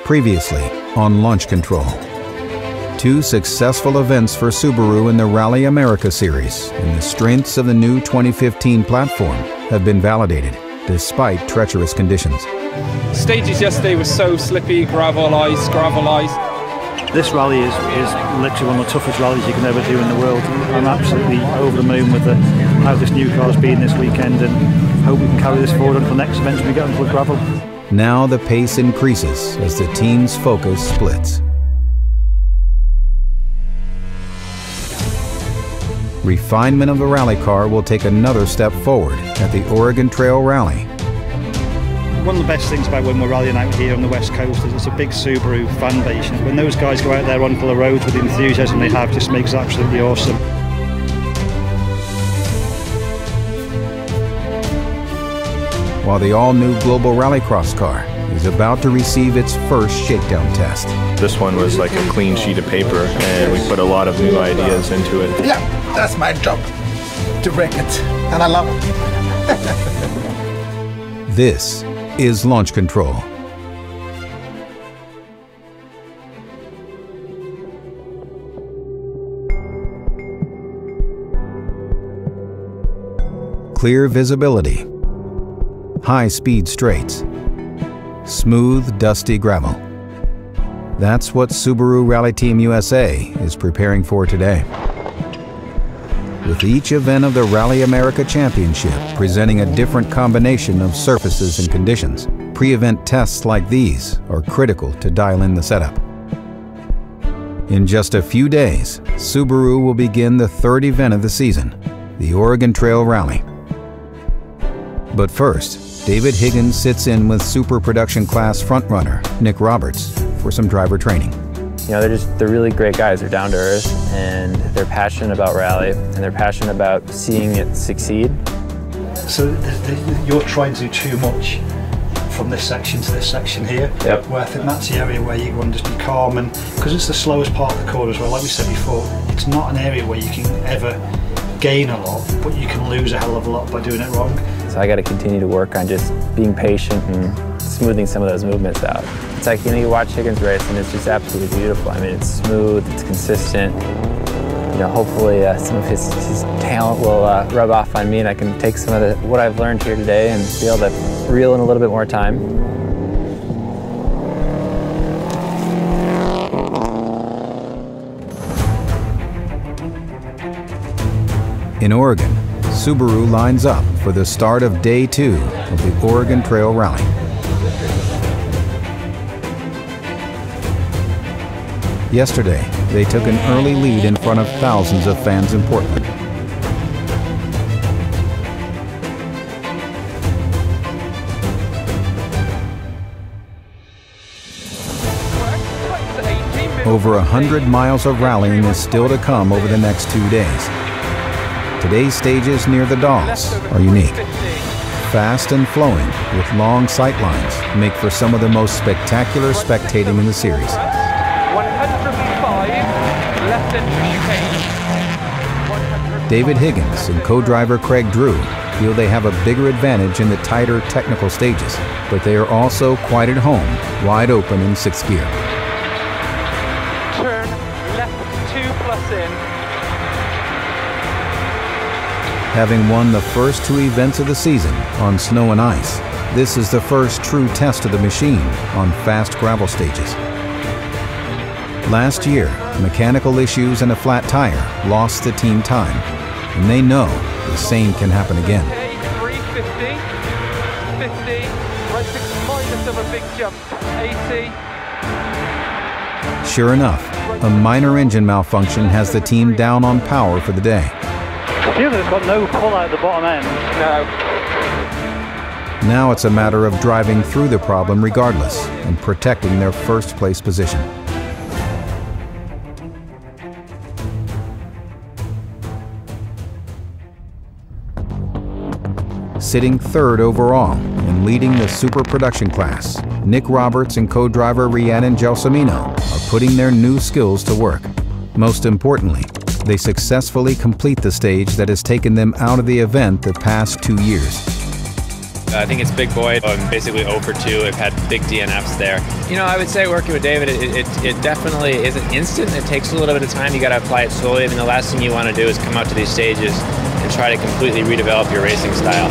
Previously on Launch Control. 2 successful events for Subaru in the Rally America Series, and the strengths of the new 2015 platform have been validated, despite treacherous conditions. Stages yesterday were so slippy, gravel ice. This rally is literally one of the toughest rallies you can ever do in the world. I'm absolutely over the moon with how this new car's been this weekend, and hope we can carry this forward onto the next event when we get onto the gravel. Now the pace increases as the team's focus splits. Refinement of the rally car will take another step forward at the Oregon Trail Rally. One of the best things about when we're rallying out here on the West Coast is it's a big Subaru fan base. And when those guys go out there onto the roads with the enthusiasm they have, just makes it absolutely awesome. While the all-new Global Rallycross car is about to receive its first shakedown test. This one was like a clean sheet of paper, and we put a lot of new ideas into it. Yeah, that's my job, to wreck it, and I love it. This is Launch Control. Clear visibility, high-speed straights, smooth, dusty gravel. That's what Subaru Rally Team USA is preparing for today. With each event of the Rally America Championship presenting a different combination of surfaces and conditions, pre-event tests like these are critical to dial in the setup. In just a few days, Subaru will begin the 3rd event of the season, the Oregon Trail Rally. But first, David Higgins sits in with Super Production Class frontrunner Nick Roberts for some driver training. You know, they're really great guys. They're down to earth, and they're passionate about rally, and they're passionate about seeing it succeed. So you're trying to do too much from this section to this section here. Yep. Where I think that's the area where you want to just be calm, and because it's the slowest part of the corner as well, like we said before, it's not an area where you can ever gain a lot, but you can lose a hell of a lot by doing it wrong. So I got to continue to work on just being patient and smoothing some of those movements out. It's like, you know, you watch Higgins race and it's just absolutely beautiful. I mean, it's smooth, it's consistent. You know, hopefully some of his talent will rub off on me, and I can take some of what I've learned here today and be able to reel in a little bit more time. In Oregon, Subaru lines up for the start of Day 2 of the Oregon Trail Rally. Yesterday, they took an early lead in front of thousands of fans in Portland. Over 100 miles of rallying is still to come over the next 2 days. Today's stages near the Dalles are unique. Fast and flowing with long sight lines make for some of the most spectacular spectating in the series. 105 left into chicane. David Higgins and co-driver Craig Drew feel they have a bigger advantage in the tighter technical stages, but they are also quite at home, wide open in 6th gear. Turn left 2 plus in. Having won the first 2 events of the season on snow and ice, this is the first true test of the machine on fast gravel stages. Last year, mechanical issues and a flat tire lost the team time, and they know the same can happen again. 350, 50, right 6 minus of a big jump, 80. Sure enough, a minor engine malfunction has the team down on power for the day. It's got no pull out the bottom end. No. Now it's a matter of driving through the problem regardless and protecting their first place position. Sitting 3rd overall and leading the Super Production Class, Nick Roberts and co-driver Rhiannon Gelsomino are putting their new skills to work. Most importantly, they successfully complete the stage that has taken them out of the event the past 2 years. I think it's big boy. I'm basically 0 for 2. I've had big DNFs there. You know, I would say working with David, it definitely isn't instant. It takes a little bit of time. You got to apply it slowly. I mean, the last thing you want to do is come out to these stages and try to completely redevelop your racing style.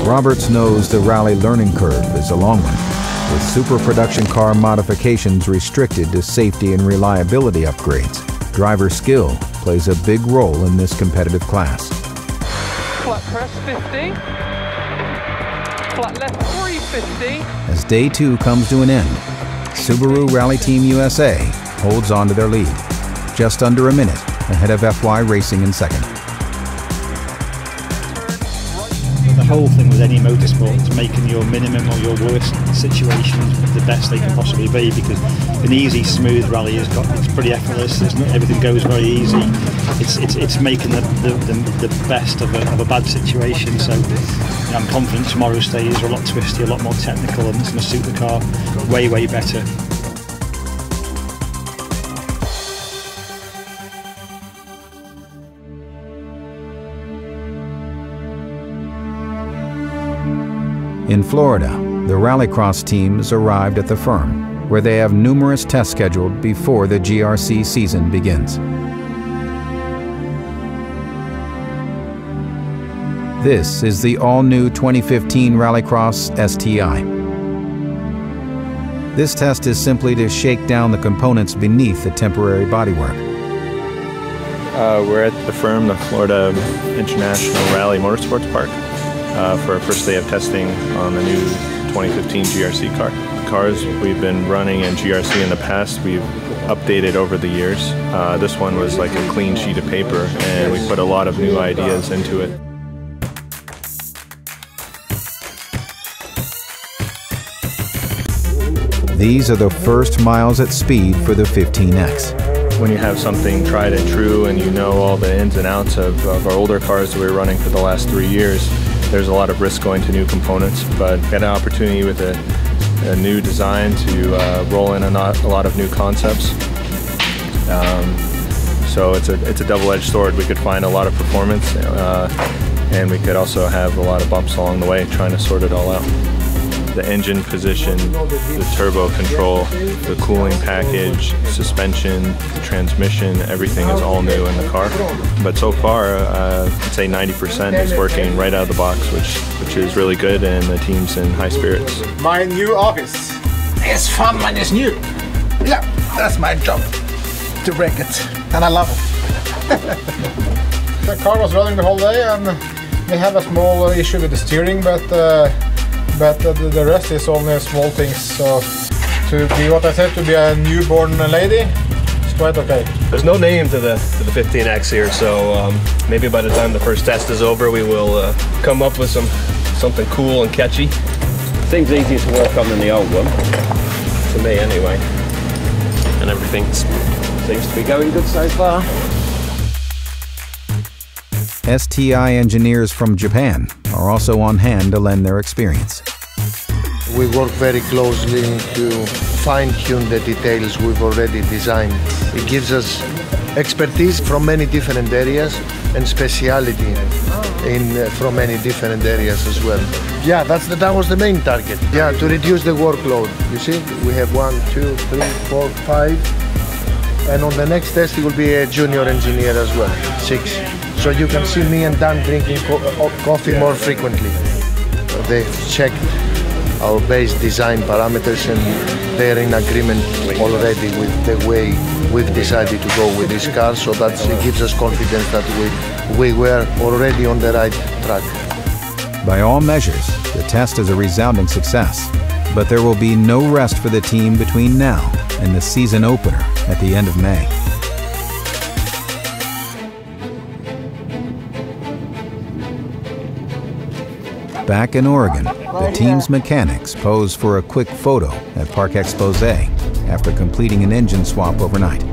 Roberts knows the rally learning curve is a long one, with super production car modifications restricted to safety and reliability upgrades. Driver skill plays a big role in this competitive class. Flat press 50. Flat left 350. As day 2 comes to an end, Subaru Rally Team USA holds on to their lead, just under a minute ahead of FY Racing in second. The whole thing with any motorsport is making your minimum or your worst situations the best they can possibly be, because an easy, smooth rally it's pretty effortless. Everything goes very easy. It's making the best of a bad situation. So I'm confident tomorrow's stages are a lot twisty, a lot more technical, and it's going to suit the car way better. In Florida, the Rallycross teams arrived at the firm, where they have numerous tests scheduled before the GRC season begins. This is the all-new 2015 Rallycross STI. This test is simply to shake down the components beneath the temporary bodywork. We're at the firm, the Florida International Rally Motorsports Park, for our first day of testing on the new 2015 GRC car. The cars we've been running in GRC in the past, we've updated over the years. This one was like a clean sheet of paper, and we put a lot of new ideas into it. These are the first miles at speed for the 15X. When you have something tried and true and you know all the ins and outs of our older cars that we were running for the last 3 years, there's a lot of risk going to new components, but got an opportunity with a new design to roll in a lot of new concepts. So it's a double-edged sword. We could find a lot of performance, and we could also have a lot of bumps along the way trying to sort it all out. The engine position, the turbo control, the cooling package, suspension, the transmission, everything is all new in the car. But so far, I'd say 90% is working right out of the box, which is really good, and the team's in high spirits. My new office. It's fun when it's new. Yeah, that's my job, to wreck it, and I love it. The car was running the whole day, and we have a small issue with the steering, but the rest is only small things. So to be what I said, to be a newborn lady, it's quite okay. There's no name to the 15X here, so maybe by the time the first test is over, we will come up with something cool and catchy. Seems easier to work on than the old one, to me anyway. And everything seems to be going good so far. STI engineers from Japan are also on hand to lend their experience. We work very closely to fine-tune the details we've already designed. It gives us expertise from many different areas and speciality from many different areas as well. Yeah, that was the main target. Yeah, to reduce the workload. You see, we have 1, 2, 3, 4, 5, and on the next test it will be a junior engineer as well, 6. So you can see me and Dan drinking coffee more frequently. They've checked our base design parameters and they're in agreement already with the way we've decided to go with this car, so that it gives us confidence that we were already on the right track. By all measures, the test is a resounding success, but there will be no rest for the team between now and the season opener at the end of May. Back in Oregon, the team's mechanics pose for a quick photo at Park Expose after completing an engine swap overnight.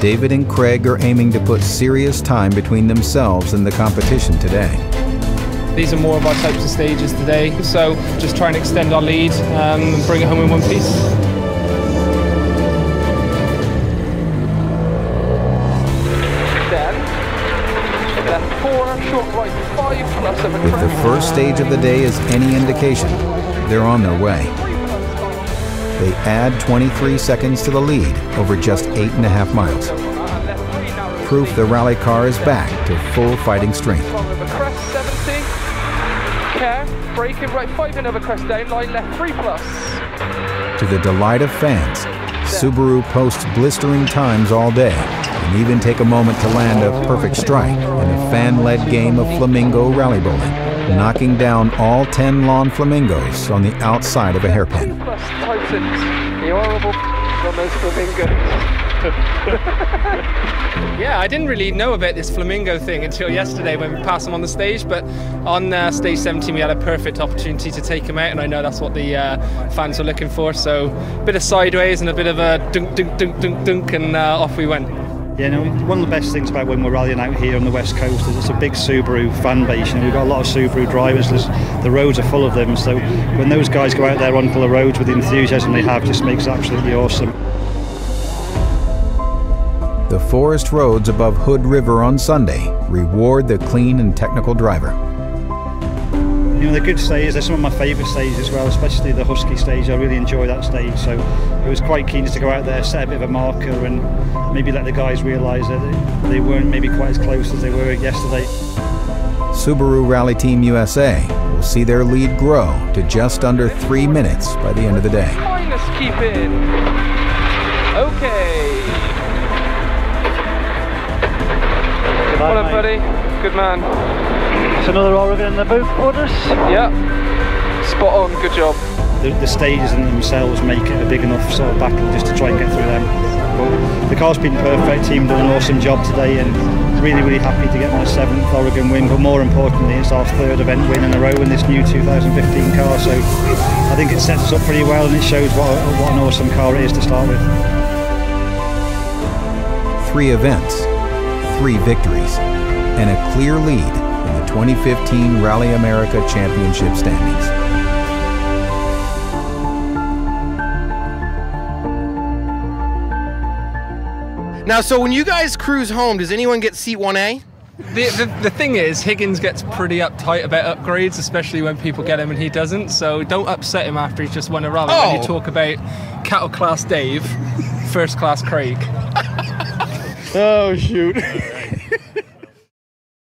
David and Craig are aiming to put serious time between themselves and the competition today. These are more of our types of stages today, so just try and extend our lead and bring it home in one piece. Then, left 4 short. If the first stage of the day is any indication, they're on their way. They add 23 seconds to the lead over just 8.5 miles. Proof the rally car is back to full fighting strength. Crest 70. Care, braking right 5 another crest down, line left 3+. To the delight of fans, Subaru posts blistering times all day and even take a moment to land a perfect strike in a fan-led game of flamingo rally bowling, knocking down all 10 lawn flamingos on the outside of a hairpin. The horrible on those flamingos. Yeah, I didn't really know about this flamingo thing until yesterday when we passed them on the stage, but on stage 17 we had a perfect opportunity to take them out, and I know that's what the fans were looking for, so a bit of sideways and a bit of a dunk, dunk, dunk, dunk, dunk, and off we went. Yeah, no, one of the best things about when we're rallying out here on the West Coast is it's a big Subaru fan base. You know, we've got a lot of Subaru drivers. The roads are full of them, so when those guys go out there onto the roads with the enthusiasm they have, just makes it absolutely awesome. The forest roads above Hood River on Sunday reward the clean and technical driver. You know, the good stages, they're some of my favourite stages as well, especially the Husky stage. I really enjoy that stage, so it was quite keen to go out there, set a bit of a marker and maybe let the guys realise that they weren't maybe quite as close as they were yesterday. Subaru Rally Team USA will see their lead grow to just under 3 minutes by the end of the day. Minus keep in. Okay. Good on, buddy. Good man. It's another Oregon in the boot for us. Yeah. Spot on. Good job. The stages in themselves make it a big enough sort of battle just to try and get through them. But the car's been perfect. Team done an awesome job today, and really, really happy to get my 7th Oregon win. But more importantly, it's our 3rd event win in a row in this new 2015 car. So I think it sets us up pretty well, and it shows what an awesome car it is to start with. 3 events, 3 victories, and a clear lead in the 2015 Rally America Championship standings. Now, so when you guys cruise home, does anyone get seat 1A? The thing is, Higgins gets pretty uptight about upgrades, especially when people get him and he doesn't, so don't upset him after he's just won a rally when you talk about Cattle Class Dave, First Class Craig. Oh, shoot.